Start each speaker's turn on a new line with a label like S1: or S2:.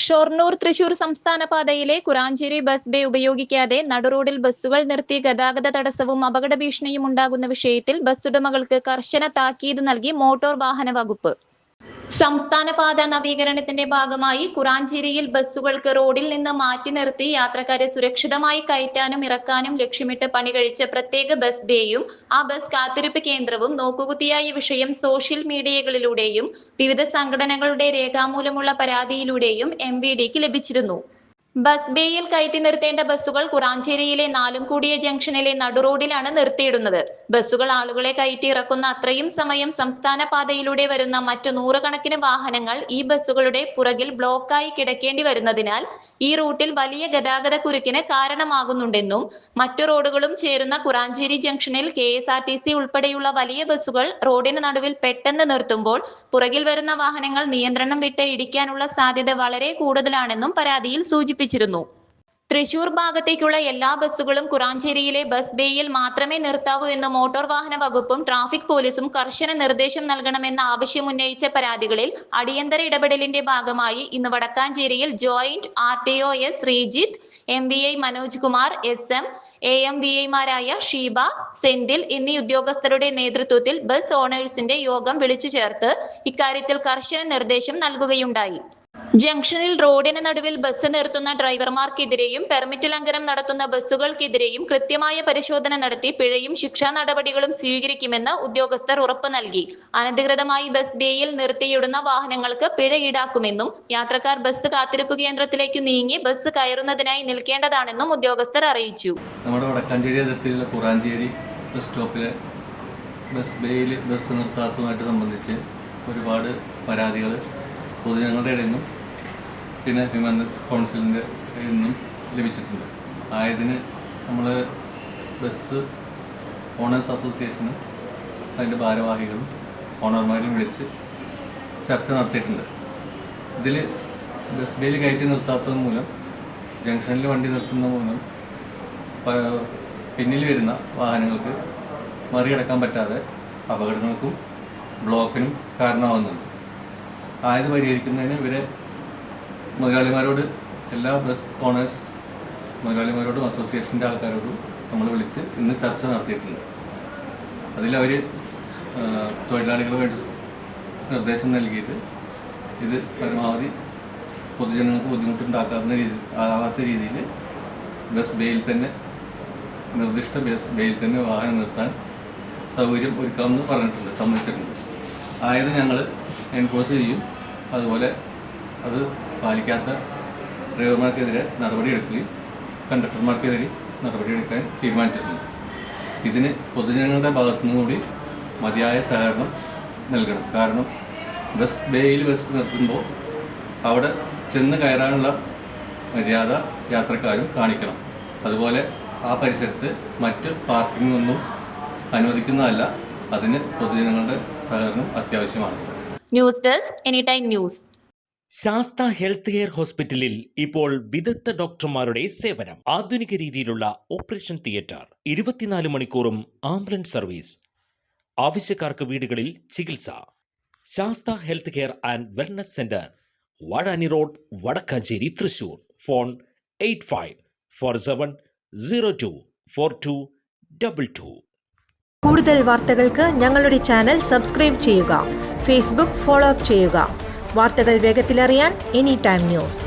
S1: ഷൊർണൂർ-തൃശൂർ സംസ്ഥാന പാതയിലെ Kuranchery bus bay ഉപയോഗിക്കാതെ നടുറോഡിൽ ബസ്സുകൾ നിർത്തി ഗതാഗത തടസ്സവും അപകട ഭീഷണിയും ഉണ്ടാകുന്ന വിഷയത്തിൽ ബസ്സുടമകൾക്ക് കർശന താക്കീത് നൽകി മോട്ടോർ വാഹന വകുപ്പ്. സംസ്ഥാന പാത നവീകരണത്തിന്റെ ഭാഗമായി കുറാഞ്ചേരിയിൽ ബസ്സുകൾക്ക് റോഡിൽ നിന്ന് മാറ്റി നിർത്തി യാത്രക്കാരെ സുരക്ഷിതമായി കയറ്റാനും ഇറക്കാനും ലക്ഷ്യമിട്ട് പണികഴിച്ച പ്രത്യേക ബസ് ബേയും ആ ബസ് കാത്തിരിപ്പ് കേന്ദ്രവും നോക്കുകുത്തിയായ വിഷയം സോഷ്യൽ മീഡിയകളിലൂടെയും വിവിധ സംഘടനകളുടെ രേഖാമൂലമുള്ള പരാതിയിലൂടെയും MVDക്ക് ലഭിച്ചിരുന്നു. ബസ് ബേയിൽ കയറ്റി നിർത്തേണ്ട ബസ്സുകൾ കുറാഞ്ചേരിയിലെ നാലുംകൂടിയ ജംഗ്ഷനിലെ നടുറോഡിലാണ് നിർത്തിയിടുന്നത്. ബസ്സുകൾ ആളുകളെ കയറ്റി ഇറക്കുന്ന അത്രയും സമയം സംസ്ഥാന പാതയിലൂടെ വരുന്ന മറ്റു നൂറുകണക്കിന് വാഹനങ്ങൾ ഈ ബസ്സുകളുടെ പുറകിൽ ബ്ലോക്കായി കിടക്കേണ്ടി വരുന്നതിനാൽ ഈ റൂട്ടിൽ വലിയ ഗതാഗത കുരുക്കിന് കാരണമാകുന്നുണ്ടെന്നും മറ്റു റോഡുകളും ചേരുന്ന കുറാഞ്ചേരി ജംഗ്ഷനിൽ KSRTC ഉൾപ്പെടെയുള്ള വലിയ ബസ്സുകൾ റോഡിന് നടുവിൽ പെട്ടെന്ന് നിർത്തുമ്പോൾ പുറകിൽ വരുന്ന വാഹനങ്ങൾ നിയന്ത്രണം വിട്ട് ഇടിക്കാനുള്ള സാധ്യത വളരെ കൂടുതലാണെന്നും പരാതിയിൽ സൂചിപ്പിച്ചിരുന്നു. തൃശൂർ ഭാഗത്തേക്കുള്ള എല്ലാ ബസ്സുകളും കുറാഞ്ചേരിയിലെ ബസ് ബേയിൽ മാത്രമേ നിർത്താവൂ എന്ന് മോട്ടോർ വാഹന വകുപ്പും ട്രാഫിക് പോലീസും കർശന നിർദ്ദേശം നൽകണമെന്ന ആവശ്യമുന്നയിച്ച പരാതികളിൽ അടിയന്തര ഇടപെടലിന്റെ ഭാഗമായി ഇന്ന് വടക്കാഞ്ചേരിയിൽ joint RTO S Sreejith, MVI Manoj Kumar SM, AMVIമാരായ ഷീബ, സെന്തിൽ എന്നീ ഉദ്യോഗസ്ഥരുടെ നേതൃത്വത്തിൽ ബസ് ഓണേഴ്സിന്റെ യോഗം വിളിച്ചു ചേർത്ത് ഇക്കാര്യത്തിൽ കർശന നിർദ്ദേശം നൽകുകയുണ്ടായി. ജംഗ്ഷനിൽ റോഡിന് നടുവിൽ ബസ് നിർത്തുന്ന ഡ്രൈവർമാർക്കെതിരെയും പെർമിറ്റ് ലംഘനം നടത്തുന്ന ബസ്സുകൾക്കെതിരെയും കൃത്യമായ പരിശോധന നടത്തി പിഴയും ശിക്ഷാ നടപടികളും സ്വീകരിക്കുമെന്ന് ഉദ്യോഗസ്ഥർ ഉറപ്പ് നൽകി. അനധികൃതമായി ബസ് ബേയിൽ നിർത്തിയിടുന്ന വാഹനങ്ങൾക്ക് പിഴ ഈടാക്കുമെന്നും യാത്രക്കാർ ബസ് കാത്തിരിപ്പ് കേന്ദ്രത്തിലേക്ക് നീങ്ങി ബസ് കയറുന്നതിനായി നിൽക്കേണ്ടതാണെന്നും ഉദ്യോഗസ്ഥർ അറിയിച്ചു.
S2: നമ്മുടെ വടക്കാഞ്ചേരി അതിർത്തിയിലുള്ള കുറാഞ്ചേരി ബസ് സ്റ്റോപ്പിലെ ബസ് ബേയിൽ ബസ് നിർത്താത്തതുമായിട്ട് സംബന്ധിച്ച് ഒരുപാട് പരാതികൾ പൊതുജനങ്ങളുടെ ഇടയിൽ നിന്നും പിന്നെ ഹ്യൂമൻ റൈറ്റ്സ് കൗൺസിലിൻ്റെ നിന്നും ലഭിച്ചിട്ടുണ്ട്. ആയതിന് നമ്മൾ ബസ് ഓണേഴ്സ് അസോസിയേഷനും അതിൻ്റെ ഭാരവാഹികളും ഓണർമാരും വിളിച്ച് ചർച്ച നടത്തിയിട്ടുണ്ട്. ഇതിൽ ബസ് ബേയിൽ കയറ്റി നിർത്താത്തത് മൂലം ജംഗ്ഷനിൽ വണ്ടി നിർത്തുന്ന മൂലം പിന്നിൽ വരുന്ന വാഹനങ്ങൾക്ക് മറികടക്കാൻ പറ്റാതെ അപകടങ്ങൾക്കും ബ്ലോക്കിനും കാരണമാകുന്നുണ്ട്. ആയത് പരിഹരിക്കുന്നതിന് ഇവരെ മുതലാളിമാരോട് എല്ലാ ബസ് ഓണേഴ്സ് മുതലാളിമാരോടും അസോസിയേഷൻ്റെ ആൾക്കാരോടും നമ്മൾ വിളിച്ച് ഇന്ന് ചർച്ച നടത്തിയിട്ടുണ്ട്. അതിലവർ തൊഴിലാളികൾ വേണ്ടി നിർദ്ദേശം നൽകിയിട്ട് ഇത് പരമാവധി പൊതുജനങ്ങൾക്ക് ബുദ്ധിമുട്ടുണ്ടാക്കാത്ത രീതിയിൽ ബസ് ബേയിൽ തന്നെ നിർദ്ദിഷ്ട ബസ് ബേയിൽ തന്നെ വാഹനം നിർത്താൻ സൗകര്യം ഒരുക്കാമെന്ന് പറഞ്ഞിട്ടുണ്ട്, സമ്മതിച്ചിട്ടുണ്ട്. ആയത് ഞങ്ങൾ എൻഫോഴ്സ് ചെയ്യും. അതുപോലെ അത് പാലിക്കാത്ത ഡ്രൈവർമാർക്കെതിരെ നടപടിയെടുക്കുകയും കണ്ടക്ടർമാർക്കെതിരെ നടപടിയെടുക്കാൻ തീരുമാനിച്ചിട്ടുണ്ട്. ഇതിന് പൊതുജനങ്ങളുടെ ഭാഗത്തുനിന്ന് കൂടി മതിയായ സഹകരണം നൽകണം. കാരണം ബസ് ബേയിൽ ബസ് നിർത്തുമ്പോൾ അവിടെ ചെന്ന് കയറാനുള്ള മര്യാദ യാത്രക്കാരും കാണിക്കണം. അതുപോലെ ആ പരിസരത്ത് മറ്റ് പാർക്കിംഗ് ഒന്നും അനുവദിക്കുന്നതല്ല. അതിന് പൊതുജനങ്ങളുടെ സഹകരണം അത്യാവശ്യമാണ്.
S1: News desk anytime news.
S3: Sastha health care ഹോസ്പിറ്റലിൽ ഇപ്പോൾ വിദഗ്ധ ഡോക്ടർമാരുടെ സേവനം. ആധുനിക രീതിയിലുള്ള ഓപ്പറേഷൻ തിയേറ്റർ, 24 മണിക്കൂറും ആംബുലൻസ് സർവീസ്, ആവശ്യക്കാർക്ക് വീടുകളിൽ ചികിത്സ. Sastha health care and wellness centre, Vazhani road, Vadakkanchery, Thrissur. Phone 8547024222.
S4: കൂടുതൽ വാർത്തകൾക്ക് ഞങ്ങളുടെ ചാനൽ സബ്സ്ക്രൈബ് ചെയ്യുക. ഫേസ്ബുക്ക് ഫോളോ അപ്പ് ചെയ്യുക. വാർത്തകൾ വേഗത്തിലറിയാൻ എനിടൈം ന്യൂസ്.